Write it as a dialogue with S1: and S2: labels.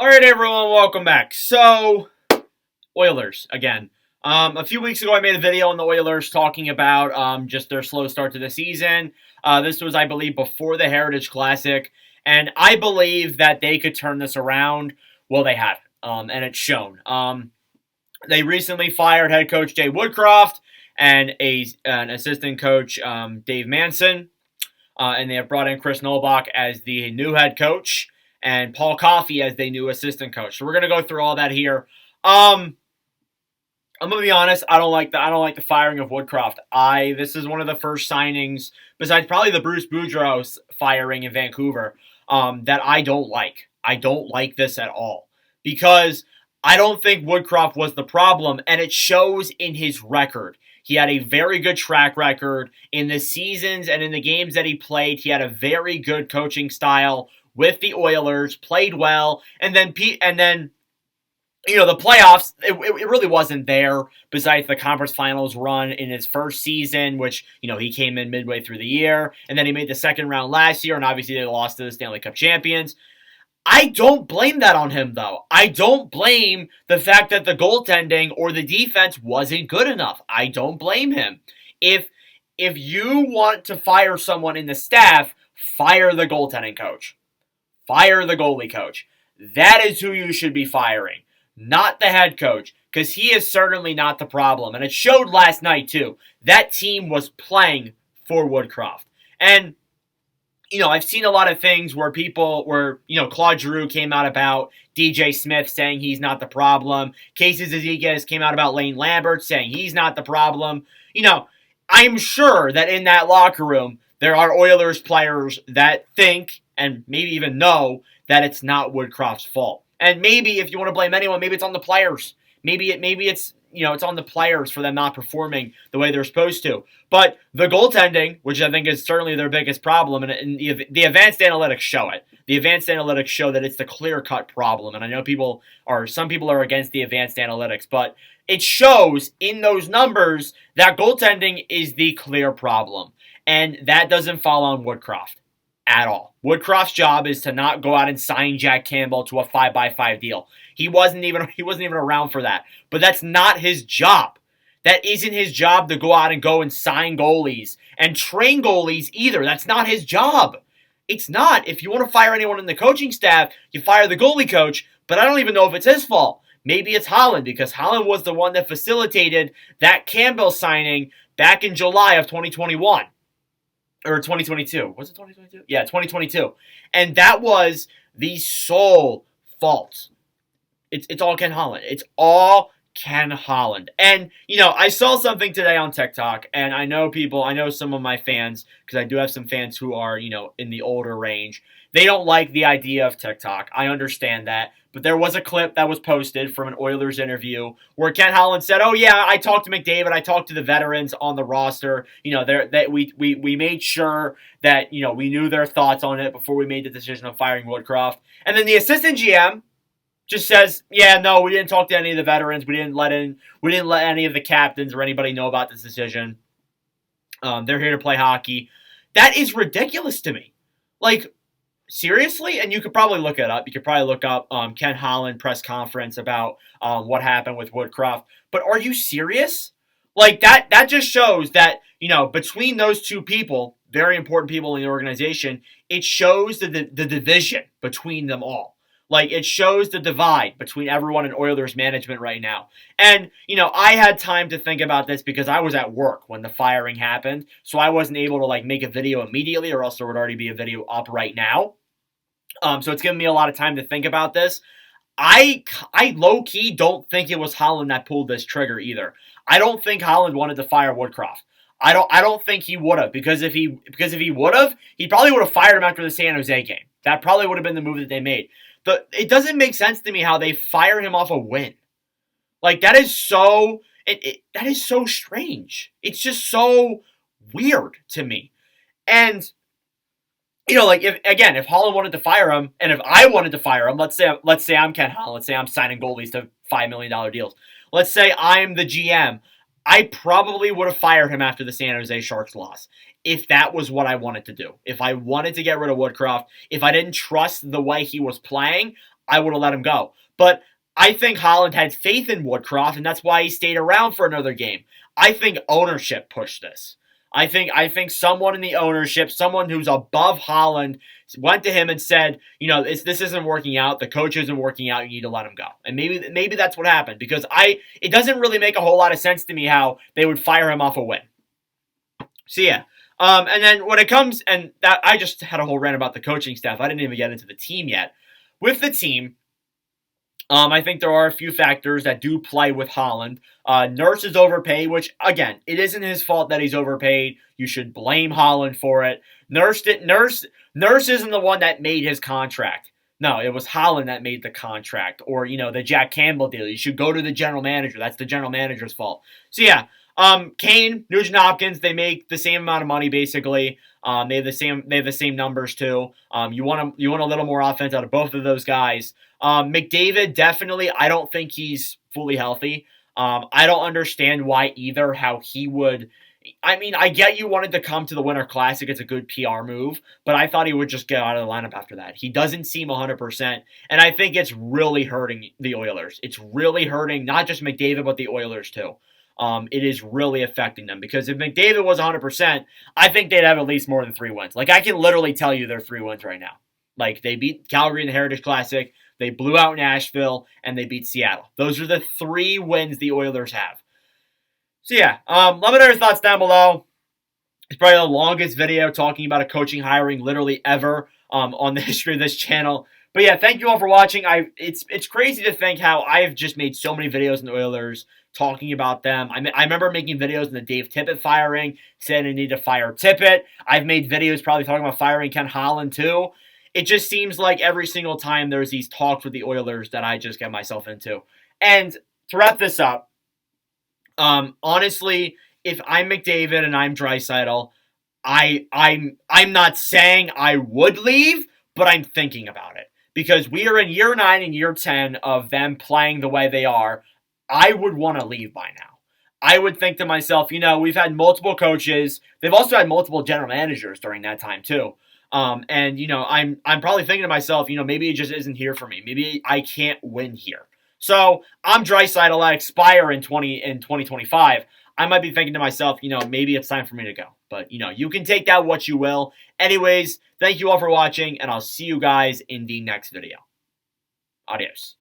S1: All right, everyone, welcome back. So, Oilers again. A few weeks ago, I made a video on the Oilers talking about just their slow start to the season. This was, I believe, before the Heritage Classic, and I believe that they could turn this around. Well, they have, and it's shown. They recently fired head coach Jay Woodcroft and an assistant coach, Dave Manson. And they have brought in Chris Nolbach as the new head coach and Paul Coffey as the new assistant coach. So we're gonna go through all that here. I'm gonna be honest. I don't like the firing of Woodcroft. This is one of the first signings, besides probably the Bruce Boudreau firing in Vancouver, that I don't like. I don't like this at all because I don't think Woodcroft was the problem, and it shows in his record. He had a very good track record in the seasons and in the games that he played. He had a very good coaching style with the Oilers, played well, and then the playoffs, it really wasn't there besides the conference finals run in his first season, which, he came in midway through the year, and then he made the second round last year, and obviously they lost to the Stanley Cup champions. I don't blame that on him, though. I don't blame the fact that the goaltending or the defense wasn't good enough. I don't blame him. If you want to fire someone in the staff, fire the goaltending coach. Fire the goalie coach. That is who you should be firing, not the head coach, because he is certainly not the problem. And it showed last night, too. That team was playing for Woodcroft. And I've seen a lot of things where Claude Giroux came out about DJ Smith saying he's not the problem. Casey Zizekas came out about Lane Lambert saying he's not the problem. I'm sure that in that locker room, there are Oilers players that think and maybe even know that it's not Woodcroft's fault. And maybe if you want to blame anyone, maybe it's on the players. Maybe it's it's on the players for them not performing the way they're supposed to. But the goaltending, which I think is certainly their biggest problem, and the advanced analytics show it. The advanced analytics show that it's the clear-cut problem. And I know some people are against the advanced analytics, but it shows in those numbers that goaltending is the clear problem. And that doesn't fall on Woodcroft at all. Woodcroft's job is to not go out and sign Jack Campbell to a 5x5 deal. He wasn't even around for that. But that's not his job. That isn't his job to go out and sign goalies and train goalies either. That's not his job. It's not. If you want to fire anyone in the coaching staff, you fire the goalie coach, but I don't even know if it's his fault. Maybe it's Holland, because Holland was the one that facilitated that Campbell signing back in July of 2021. Or 2022. Was it 2022? Yeah, 2022. And that was the sole fault. It's all Ken Holland. It's all Ken Holland. And, I saw something today on TikTok, and I know some of my fans, because I do have some fans who are, in the older range. They don't like the idea of TikTok. I understand that. But there was a clip that was posted from an Oilers interview where Ken Holland said, "Oh yeah, I talked to McDavid. I talked to the veterans on the roster. We made sure that we knew their thoughts on it before we made the decision of firing Woodcroft." And then the assistant GM just says, "Yeah, no, we didn't talk to any of the veterans. We didn't let any of the captains or anybody know about this decision. They're here to play hockey." That is ridiculous to me. Like, seriously? And you could probably look it up. You could probably look up Ken Holland press conference about what happened with Woodcroft. But are you serious? Like, that just shows that, between those two people, very important people in the organization, it shows the division between them all. Like, it shows the divide between everyone in Oilers management right now. And, I had time to think about this because I was at work when the firing happened. So I wasn't able to, make a video immediately, or else there would already be a video up right now. So it's given me a lot of time to think about this. I low-key don't think it was Holland that pulled this trigger either. I don't think Holland wanted to fire Woodcroft. I don't think he would have, because if he would have, he probably would have fired him after the San Jose game. That probably would have been the move that they made. It doesn't make sense to me how they fire him off a win. Like, that is so that is so strange. It's just so weird to me. And if Holland wanted to fire him, and if I wanted to fire him, let's say I'm Ken Holland, let's say I'm signing goalies to $5 million deals. Let's say I'm the GM. I probably would have fired him after the San Jose Sharks loss if that was what I wanted to do. If I wanted to get rid of Woodcroft, if I didn't trust the way he was playing, I would have let him go. But I think Holland had faith in Woodcroft, and that's why he stayed around for another game. I think ownership pushed this. I think someone in the ownership, someone who's above Holland, went to him and said, this isn't working out. The coach isn't working out. You need to let him go. And maybe that's what happened, because it doesn't really make a whole lot of sense to me how they would fire him off a win. So yeah. And then when it comes, and that I just had a whole rant about the coaching staff. I didn't even get into the team yet. With the team, I think there are a few factors that do play with Holland. Nurse is overpaid, which, again, it isn't his fault that he's overpaid. You should blame Holland for it. Nurse isn't the one that made his contract. No, it was Holland that made the contract. Or, the Jack Campbell deal. You should go to the general manager. That's the general manager's fault. So, yeah. Kane, Nugent Hopkins, they make the same amount of money, basically. They have the same numbers, too. You want a little more offense out of both of those guys. McDavid, definitely, I don't think he's fully healthy. I don't understand why either, how he would. I mean, I get you wanted to come to the Winter Classic. It's a good PR move, but I thought he would just get out of the lineup after that. He doesn't seem 100%, and I think it's really hurting the Oilers. It's really hurting not just McDavid, but the Oilers, too. It is really affecting them, because if McDavid was 100%, I think they'd have at least more than 3 wins. Like, I can literally tell you they're 3 wins right now. Like, they beat Calgary in the Heritage Classic, they blew out Nashville, and they beat Seattle. Those are the 3 wins the Oilers have. So yeah, let me know your thoughts down below. It's probably the longest video talking about a coaching hiring literally ever on the history of this channel. But yeah, thank you all for watching. It's crazy to think how I've just made so many videos on the Oilers talking about them. I remember making videos on the Dave Tippett firing, saying I need to fire Tippett. I've made videos probably talking about firing Ken Holland too. It just seems like every single time there's these talks with the Oilers that I just get myself into. And to wrap this up, honestly, if I'm McDavid and I'm Draisaitl, I'm not saying I would leave, but I'm thinking about it. Because we are in year 9 and year 10 of them playing the way they are. I would want to leave by now. I would think to myself, we've had multiple coaches. They've also had multiple general managers during that time too. I'm probably thinking to myself, maybe it just isn't here for me. Maybe I can't win here. So I'm Draisaitl. I expire in 2025. I might be thinking to myself, maybe it's time for me to go. But, you can take that what you will. Anyways, thank you all for watching, and I'll see you guys in the next video. Adios.